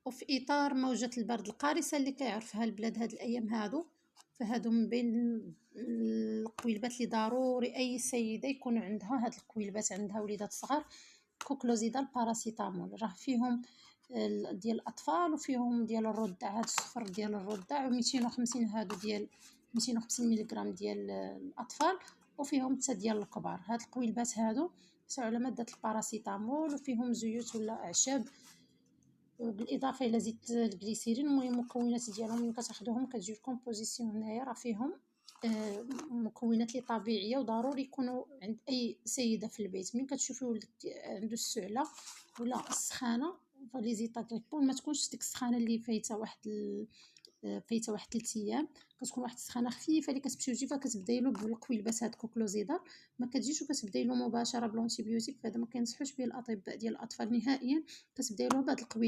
وفي إطار موجة البرد القارصة اللي كيعرفها البلاد هاد الأيام هادو، فهادو من بين القويلبات اللي ضروري أي سيدة يكون عندها هاد القويلبات عندها وليدات صغار. كوكلوزيدا، الباراسيتامول، راه فيهم ديال الأطفال وفيهم ديال الرضع، هاد الصفر ديال الرضع و250 هادو ديال 250 ملغ ديال الأطفال، وفيهم حتى ديال الكبار. هاد القويلبات هادو يساو على مادة الباراسيتامول وفيهم زيوت ولا أعشاب بالاضافه الى زيت الجليسيرين. المهم المكونات ديالهم ملي كتاخذوهم كتجي الكومبوزيسيون هنايا راه فيهم مكونات لي طبيعيه وضروري يكونوا عند اي سيده في البيت. ملي كتشوفي ولدك عنده السعله ولا السخانه فليزيطا غريبون، ما تكونش ديك السخانه اللي فايته واحد 3 ايام، كتكون واحد السخانه خفيفه اللي كتمشي وتجي فكتبداي له بالقويلبات هاد كوكلوزيدار. ما كتجيش وكتبداي له مباشره بلونتيبيوتيك، فهذا ما كينصحوش به الاطباء ديال الاطفال نهائيا. كتبداي له بهاد